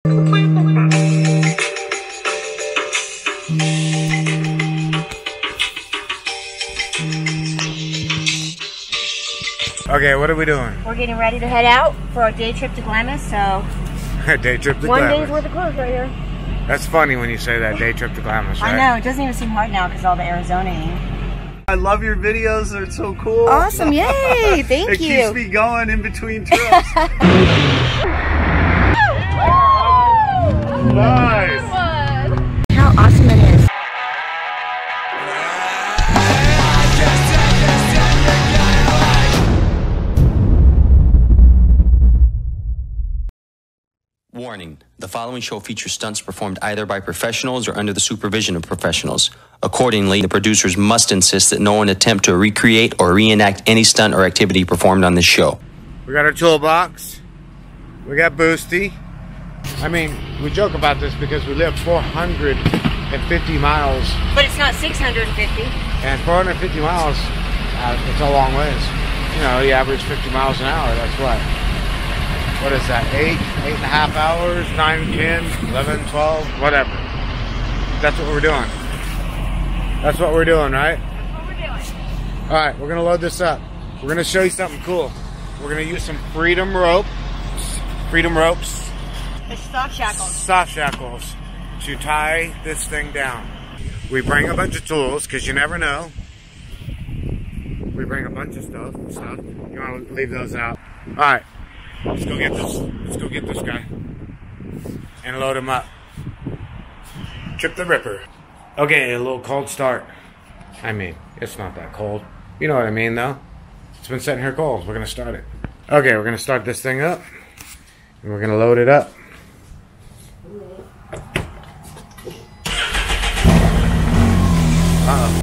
Okay, what are we doing? We're getting ready to head out for a day trip to Glamis, so... A day trip to Glamis. 1 day's worth of clothes right here. That's funny when you say that, day trip to Glamis, right? I know, it doesn't even seem hard now because all the Arizonaing. I love your videos, they're so cool. Awesome, yay, thank it you. It keeps me going in between trips. Nice. How awesome it is. Warning, the following show features stunts performed either by professionals or under the supervision of professionals. Accordingly, the producers must insist that no one attempt to recreate or reenact any stunt or activity performed on this show. We got our toolbox. We got Boosty. I mean, we joke about this because we live 450 miles. But it's not 650. And 450 miles, it's a long ways. You know, you average 50 miles an hour, that's what is that, 8.5 hours, 9, 10, 11, 12, whatever. That's what we're doing. That's what we're doing, right? That's what we're doing. All right, we're gonna load this up. We're gonna show you something cool. We're gonna use some freedom ropes. It's soft shackles. Soft shackles to tie this thing down. We bring a bunch of tools, because you never know. We bring a bunch of stuff. You wanna leave those out. All right. Let's go get this guy and load him up. Trip the Ripper. Okay, a little cold start. I mean, it's not that cold. You know what I mean, though. It's been sitting here cold. We're gonna start it. Okay, we're gonna start this thing up, and we're gonna load it up. Uh-oh.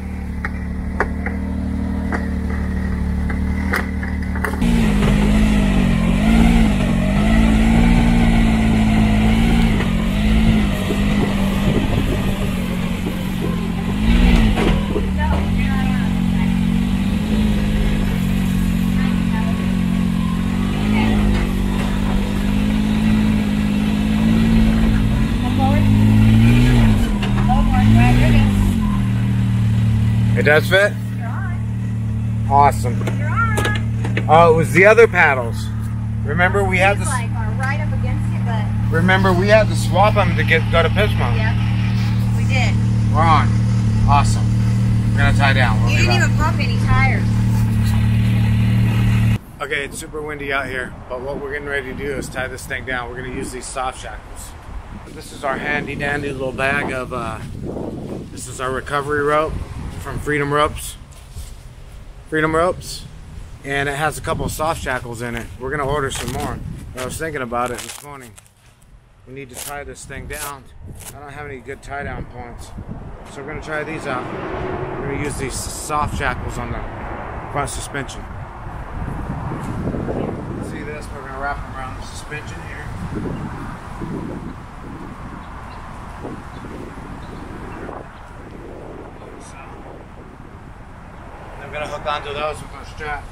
It does fit? You're on. Awesome. You're on. Oh, it was the other paddles. Remember we had It's to. like are right up against it, but... Remember we had to swap them to go to Pismo. Yeah, we did. We're on. Awesome. We're gonna tie down. We'll You didn't even pump any tires. Okay, it's super windy out here, but what we're getting ready to do is tie this thing down. We're gonna use these soft shackles. This is our handy dandy little bag of, this is our recovery rope from Freedom Ropes. And it has a couple of soft shackles in it. We're gonna order some more. But I was thinking about it this morning. We need to tie this thing down. I don't have any good tie down points. So we're gonna try these out. We're gonna use these soft shackles on the front suspension. See this? We're gonna wrap them around the suspension here. I'm gonna hook onto those with a strap.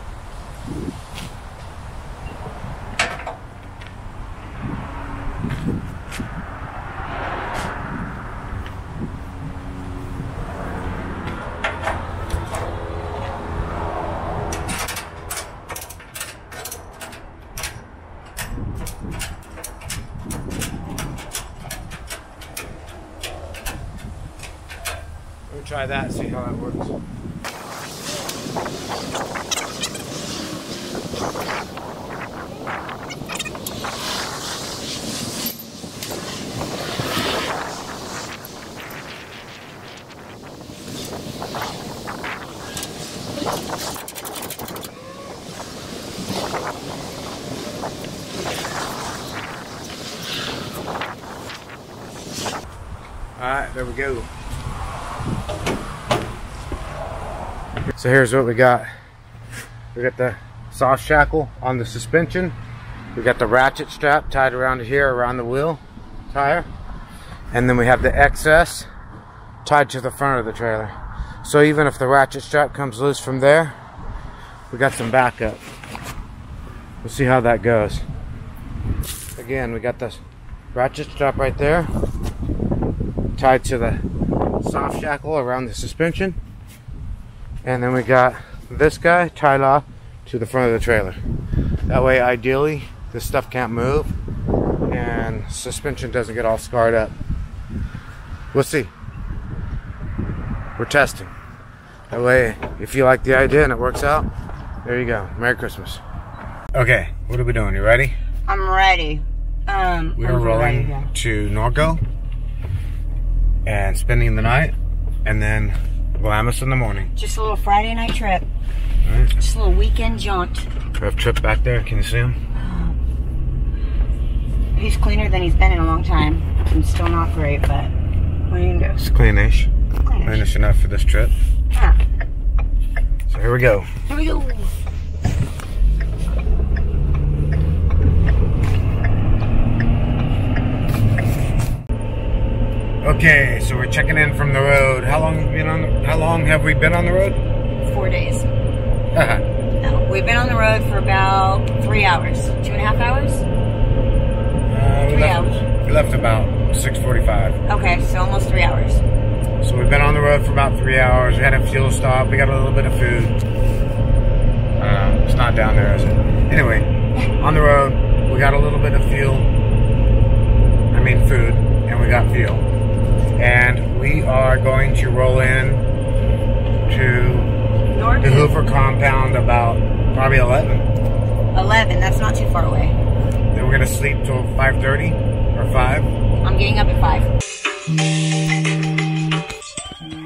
We'll try that, see how that works. Alright, there we go. So here's what we got. We got the soft shackle on the suspension. We got the ratchet strap tied around here, around the wheel tire. And then we have the excess tied to the front of the trailer. So even if the ratchet strap comes loose from there, we got some backup. We'll see how that goes. Again, we got the ratchet strap right there, tied to the soft shackle around the suspension. And then we got this guy tied off to the front of the trailer. That way, ideally, this stuff can't move and suspension doesn't get all scarred up. We'll see. We're testing. That way, if you like the idea and it works out, there you go. Merry Christmas. Okay, what are we doing? You ready? I'm ready. We're rolling to Norco and spending the night, and then Glamis in the morning. Just a little Friday night trip. All right. Just a little weekend jaunt. We have Trip back there. Can you see him? He's cleaner than he's been in a long time. And still not great, but what are you gonna do? It's cleanish. Cleanish. Cleanish enough for this trip. Ah. So here we go. Here we go. Okay, so we're checking in from the road. How long have we been on the road? 4 days. No, we've been on the road for about 3 hours. 2.5 hours? 3 hours. We left about 6:45. Okay, so almost 3 hours. So we've been on the road for about 3 hours. We had a fuel stop. We got a little bit of food. It's not down there, is it? Anyway, on the road, we got a little bit of fuel. I mean food, and we got fuel. And we are going to roll in to the Hoover Compound about probably 11. 11, that's not too far away. Then we're going to sleep till 5:30 or 5. I'm getting up at 5.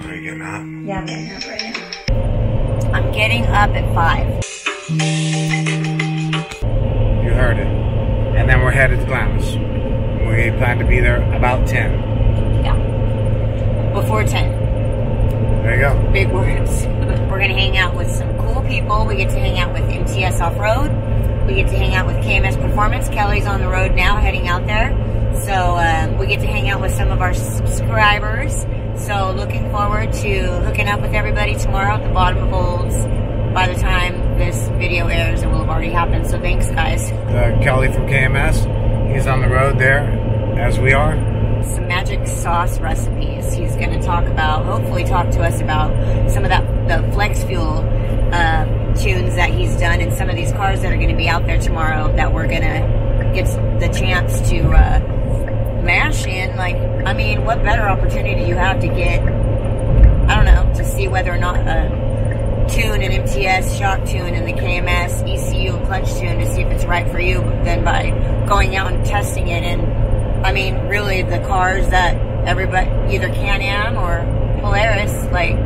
Are you getting up? Yeah, I'm getting up right now. I'm getting up at 5. You heard it. And then we're headed to Glamis. We plan to be there about 10. Yeah. Before 10. There you go. Big words. We're going to hang out with some cool people. We get to hang out with MTS Offroad. We get to hang out with KMS Performance. Kelly's on the road now, heading out there. So we get to hang out with some of our subscribers. So looking forward to hooking up with everybody tomorrow at the bottom of Olds. By the time this video airs, it will have already happened. So thanks, guys. Kelly from KMS, he's on the road there, as we are. Some magic sauce recipes. He's going to talk about, hopefully talk to us about some of the flex fuel tunes that he's done in some of these cars that are going to be out there tomorrow that we're going to get the chance to mash in. Like, I mean, what better opportunity do you have to get, I don't know, to see whether or not a tune, an MTS shock tune, and the KMS ECU and clutch tune to see if it's right for you than by going out and testing it. And I mean, really, the cars that everybody, either Can-Am or Polaris, like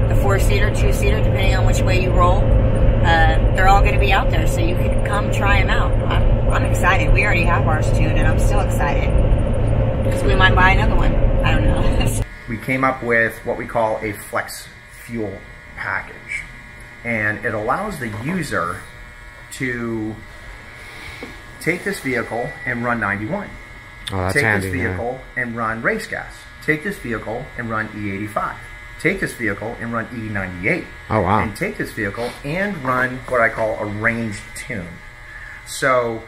the 4-seater, 2-seater, depending on which way you roll, they're all going to be out there, so you can come try them out. I'm excited. We already have ours tuned, and I'm still excited because we might buy another one. I don't know. We came up with what we call a flex fuel package, and it allows the user to take this vehicle and run 91. Oh, that's take handy, this vehicle and run race gas. Take this vehicle and run E85. Take this vehicle and run E98. Oh, wow. And take this vehicle and run what I call a range tune. So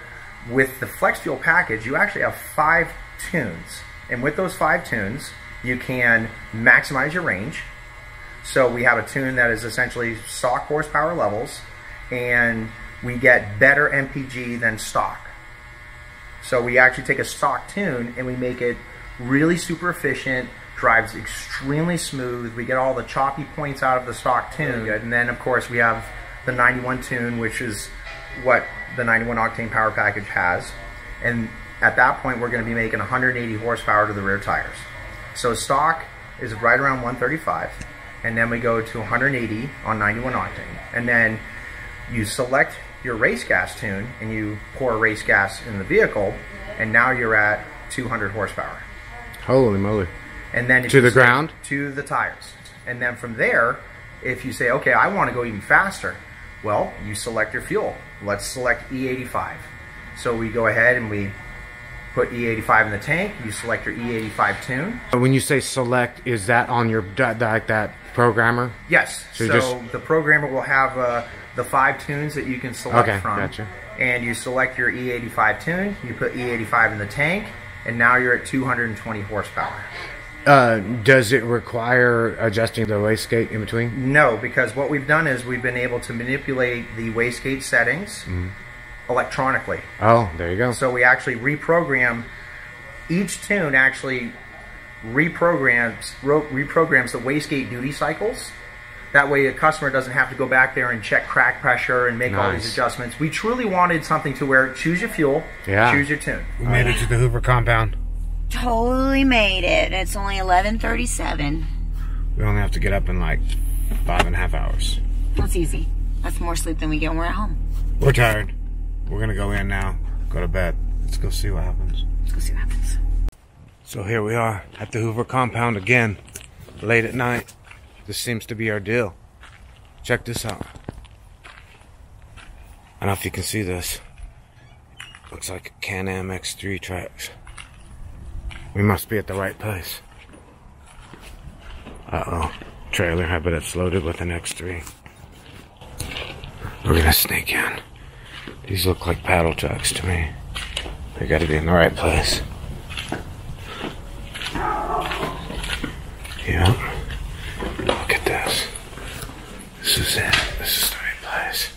with the flex fuel package, you actually have 5 tunes. And with those 5 tunes, you can maximize your range. So we have a tune that is essentially stock horsepower levels, and we get better MPG than stock. So we actually take a stock tune and we make it really super efficient, drives extremely smooth. We get all the choppy points out of the stock tune. And then of course we have the 91 tune, which is what the 91 octane power package has. And at that point we're going to be making 180 horsepower to the rear tires. So stock is right around 135. And then we go to 180 on 91 octane. And then you select your race gas tune and you pour race gas in the vehicle, and now you're at 200 horsepower. Holy moly. And then to the ground? To the tires. And then from there, if you say, okay, I want to go even faster, well, you select your fuel. Let's select E85. So we go ahead and we put E85 in the tank. You select your E85 tune. When you say select, is that on your that programmer? Yes. So the programmer will have the 5 tunes that you can select from. Gotcha. And you select your E85 tune. You put E85 in the tank. and now you're at 220 horsepower. Does it require adjusting the wastegate in between? No, because what we've done is we've been able to manipulate the wastegate settings electronically. Oh, there you go. So we actually reprogram, each tune actually reprograms the wastegate duty cycles. That way a customer doesn't have to go back there and check crack pressure and make all these adjustments. We truly wanted something to where choose your fuel, choose your tune. We made it to the Hoover Compound. Totally made it. It's only 11:37. We only have to get up in like 5.5 hours. That's easy. That's more sleep than we get when we're at home. We're tired. We're gonna go in now, go to bed. Let's go see what happens. Let's go see what happens. So here we are at the Hoover Compound again, late at night. This seems to be our deal. Check this out. I don't know if you can see this. Looks like a Can-Am X3 tracks. We must be at the right place. Uh-oh. Trailer, I bet it's loaded with an X3. We're gonna sneak in. These look like paddle trucks to me. They gotta be in the right place. Yep. Look at this. This is it. This is the right place.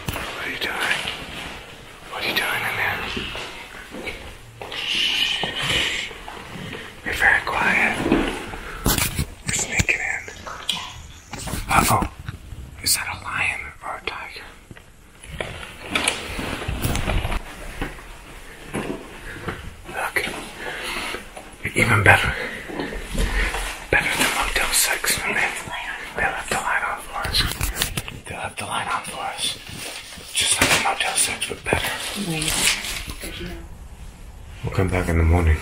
What are you doing? What are you doing in there? Shh. Be very quiet. We're sneaking in. Uh-oh. Is that a lion or a tiger? Look. Even better. Better than Motel 6. They'll have the light on for us. They'll have the light on for us. Just like a Motel 6, but better. We'll come back in the morning.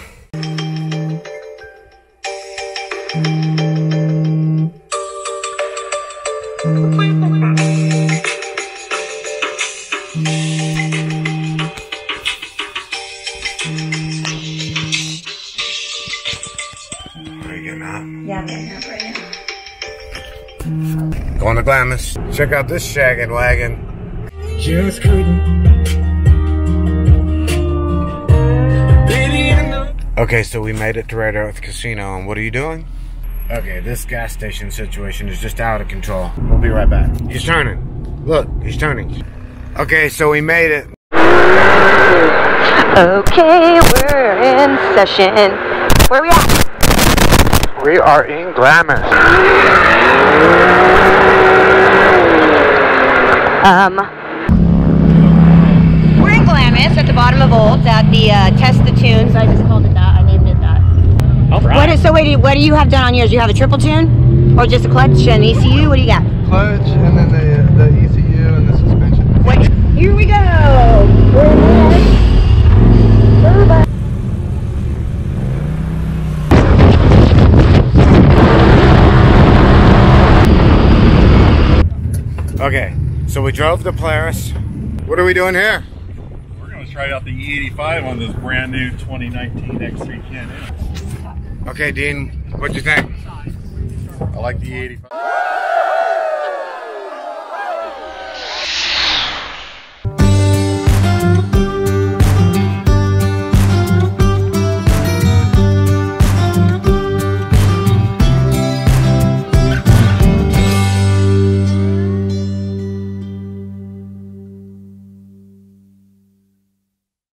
Are you getting out? Yeah, I'm getting up right now. Going to Glamis. Check out this shaggin' wagon. Just couldn't. Okay, so we made it to Red Earth Casino, and what are you doing? Okay, this gas station situation is just out of control. We'll be right back. He's turning. Look, he's turning. Okay, so we made it. Okay, we're in session. Where are we at? We are in Glamis. We're in Glamis at the bottom of Olds at the Test the Tunes. I just called it that. I named it that. All right. What do you have done on yours? Do you have a triple tune? Or just a clutch and ECU? What do you got? Clutch and then the ECU and the suspension. Wait, here we go. Okay, so we drove the Polaris. What are we doing here? We're going to try out the E85 on this brand new 2019 X3 Can-Am. Okay, Dean, what'd you think? I like the E85.